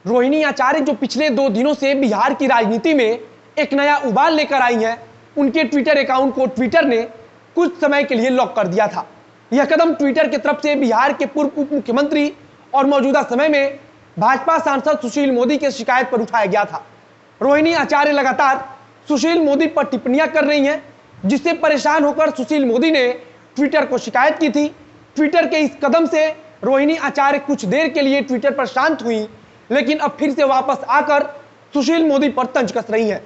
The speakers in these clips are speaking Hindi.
रोहिणी आचार्य जो पिछले 2 दिनों से बिहार की राजनीति में एक नया उबाल लेकर आई हैं, उनके ट्विटर अकाउंट को ट्विटर ने कुछ समय के लिए लॉक कर दिया था। यह कदम ट्विटर की तरफ से बिहार के पूर्व उप मुख्यमंत्री और मौजूदा समय में भाजपा सांसद सुशील मोदी की शिकायत पर उठाया गया था। रोहिणी आचार्य लगातार सुशील मोदी पर टिप्पणियां कर रही हैं, जिससे परेशान होकर सुशील मोदी ने ट्विटर को शिकायत की थी। ट्विटर के इस कदम से रोहिणी आचार्य कुछ देर के लिए ट्विटर पर शांत हुई, लेकिन अब फिर से वापस आकर सुशील मोदी पर तंज कस रही हैं।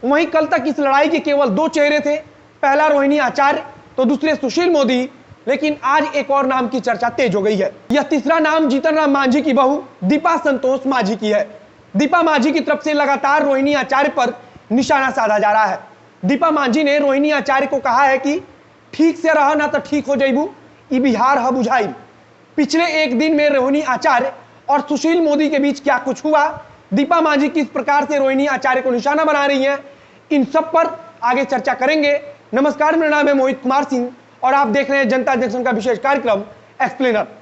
वहीं कल तक इस लड़ाई के केवल 2 चेहरे थे, पहला रोहिणी आचार्य तो दूसरे सुशील मोदी, लेकिन आज एक और नाम की चर्चा तेज हो गई है। यह तीसरा नाम जीतन राम मांझी की बहू दीपा संतोष मांझी की है। दीपा मांझी की तरफ से लगातार रोहिणी आचार्य पर निशाना साधा जा रहा है। दीपा मांझी ने रोहिणी आचार्य को कहा है कि ठीक से रह ना तो ठीक हो जाइबू, ई बिहार ह बुझाई। पिछले एक दिन में रोहिणी आचार्य और सुशील मोदी के बीच क्या कुछ हुआ, दीपा मांझी किस प्रकार से रोहिणी आचार्य को निशाना बना रही हैं, इन सब पर आगे चर्चा करेंगे। नमस्कार, मेरा नाम है मोहित कुमार सिंह और आप देख रहे हैं जनता जंक्शन का विशेष कार्यक्रम एक्सप्लेनर।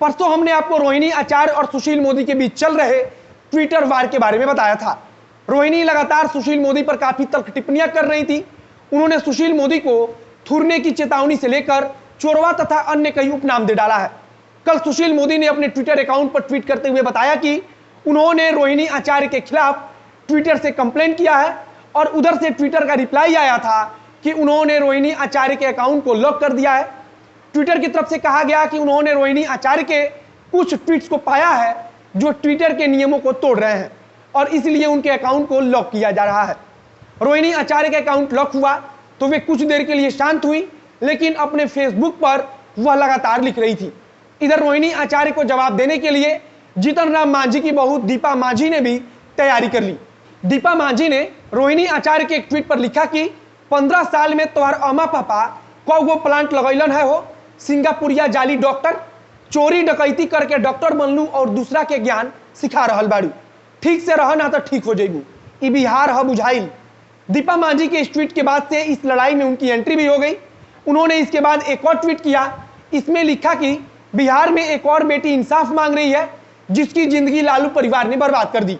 परसों हमने आपको रोहिणी आचार्य और सुशील मोदी के बीच चल रहे ट्विटर वार के बारे में बताया था। रोहिणी लगातार सुशील मोदी पर काफी तल्ख टिप्पणियां कर रही थी। उन्होंने सुशील मोदी को थूरने की चेतावनी से लेकर चोरवा तथा अन्य कई उपनाम दे डाला है। कल सुशील मोदी ने अपने ट्विटर अकाउंट पर ट्वीट करते हुए बताया कि उन्होंने रोहिणी आचार्य के खिलाफ ट्विटर से कंप्लेंट किया है और उधर से ट्विटर का रिप्लाई आया था कि उन्होंने रोहिणी आचार्य के अकाउंट को लॉक कर दिया है। ट्विटर की तरफ से कहा गया कि उन्होंने रोहिणी आचार्य के कुछ ट्वीट्स को पाया है जो ट्विटर के नियमों को तोड़ रहे हैं और इसलिए उनके अकाउंट को लॉक किया जा रहा है। रोहिणी आचार्य का अकाउंट लॉक हुआ तो वे कुछ देर के लिए शांत हुई, लेकिन अपने फेसबुक पर वह लगातार लिख रही थी। इधर रोहिणी आचार्य को जवाब देने के लिए जीतन राम मांझी की बहू दीपा मांझी ने भी तैयारी कर ली। दीपा मांझी ने रोहिणी आचार्य के एक ट्वीट पर लिखा कि 15 साल में तोहर अम्मा पापा कौ प्लांट लगैलन है हो, सिंगापुरिया जाली डॉक्टर, चोरी डकैती करके डॉक्टर बनलू और दूसरा के ज्ञान सिखा रहल बाड़ू। ठीक से रह ना तो ठीक हो जाइबू, ई बिहार ह बुझाइल। दीपा मांझी के इस ट्वीट के बाद से इस लड़ाई में उनकी एंट्री भी हो गई। उन्होंने इसके बाद एक और ट्वीट किया। इसमें लिखा कि बिहार में एक और बेटी इंसाफ मांग रही है जिसकी जिंदगी लालू परिवार ने बर्बाद कर दी।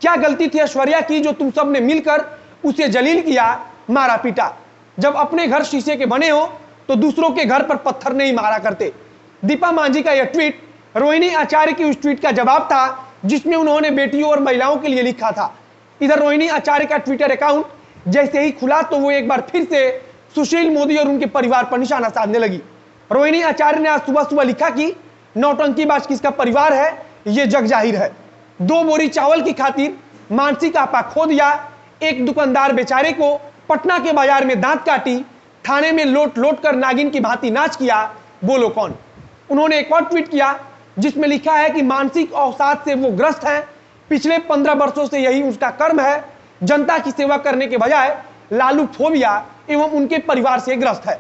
क्या गलती थी ऐश्वर्या की जो तुम सब ने मिलकर उसे जलील किया, मारा पीटा। जब अपने घर शीशे के बने हो तो दूसरों के घर पर पत्थर नहीं मारा करते। दीपा मांझी का यह ट्वीट रोहिणी आचार्य की उस ट्वीट का जवाब था जिसमें उन्होंने बेटियों और महिलाओं के लिए लिखा था। इधर रोहिणी आचार्य का ट्विटर अकाउंट जैसे ही खुला तो वो एक बार फिर से सुशील मोदी और उनके परिवार पर निशाना साधने लगी। रोहिणी आचार्य ने आज सुबह सुबह लिखा कि नौटंकीबाज किसका परिवार है ये जग जाहिर है। 2 बोरी चावल की खातिर मानसिक आपा खो दिया। एक दुकानदार बेचारे को पटना के बाजार में दांत काटी, थाने में लोट लोट कर नागिन की भांति नाच किया, बोलो कौन। उन्होंने एक और ट्वीट किया जिसमें लिखा है कि मानसिक अवसाद से वो ग्रस्त हैं। पिछले 15 वर्षों से यही उसका कर्म है, जनता की सेवा करने के बजाय लालू फोबिया एवं उनके परिवार से ग्रस्त है।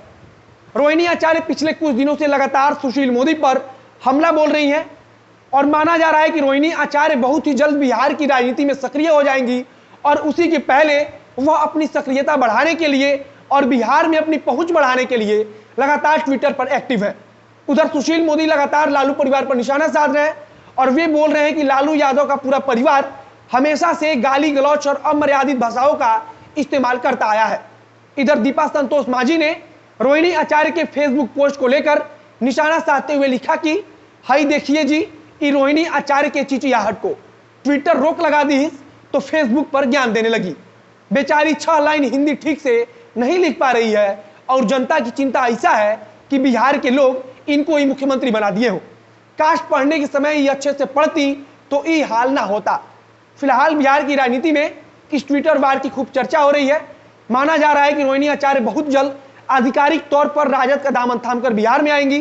रोहिणी आचार्य पिछले कुछ दिनों से लगातार सुशील मोदी पर हमला बोल रही हैं और माना जा रहा है कि रोहिणी आचार्य बहुत ही जल्द बिहार की राजनीति में सक्रिय हो जाएंगी और उसी के पहले वह अपनी सक्रियता बढ़ाने के लिए और बिहार में अपनी पहुंच बढ़ाने के लिए लगातार ट्विटर पर एक्टिव है। उधर सुशील मोदी लगातार लालू परिवार पर निशाना साध रहे हैं और वे बोल रहे हैं कि लालू यादव का पूरा परिवार हमेशा से गाली गलौच और अमर्यादित भाषाओं का इस्तेमाल करता आया है। इधर दीपा संतोष मांझी ने रोहिणी आचार्य के फेसबुक पोस्ट को लेकर निशाना साधते हुए लिखा कि हाई देखिए जी, ई रोहिणी आचार्य के चिचियाहट को ट्विटर रोक लगा दी तो फेसबुक पर ज्ञान देने लगी। बेचारी 6 लाइन हिंदी ठीक से नहीं लिख पा रही है और जनता की चिंता ऐसा है कि बिहार के लोग इनको ही मुख्यमंत्री बना दिए हो। काश पढ़ने के समय ये अच्छे से पढ़ती तो ये हाल ना होता। फिलहाल बिहार की राजनीति में इस ट्विटर वार की खूब चर्चा हो रही है। माना जा रहा है कि रोहिणी आचार्य बहुत जल्द आधिकारिक तौर पर राजद का दामन थामकर बिहार में आएंगी।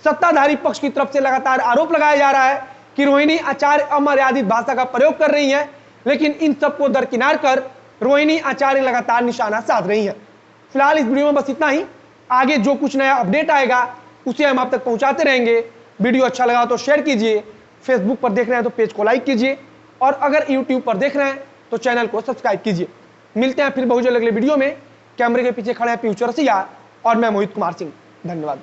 सत्ताधारी पक्ष की तरफ से लगातार आरोप लगाया जा रहा है कि रोहिणी आचार्य अमर्यादित भाषा का प्रयोग कर रही हैं, लेकिन इन सबको दरकिनार कर रोहिणी आचार्य लगातार निशाना साध रही हैं। फिलहाल इस वीडियो में बस इतना ही। आगे जो कुछ नया अपडेट आएगा उसे हम आप तक पहुंचाते रहेंगे। वीडियो अच्छा लगा तो शेयर कीजिए फेसबुक पर देख रहे हैं तो पेज को लाइक कीजिए, और अगर यूट्यूब पर देख रहे हैं तो चैनल को सब्सक्राइब कीजिए। मिलते हैं फिर बहुत जल्द अगले वीडियो में। कैमरे के पीछे खड़े हैं पीयू चौरसिया और मैं मोहित कुमार सिंह। धन्यवाद।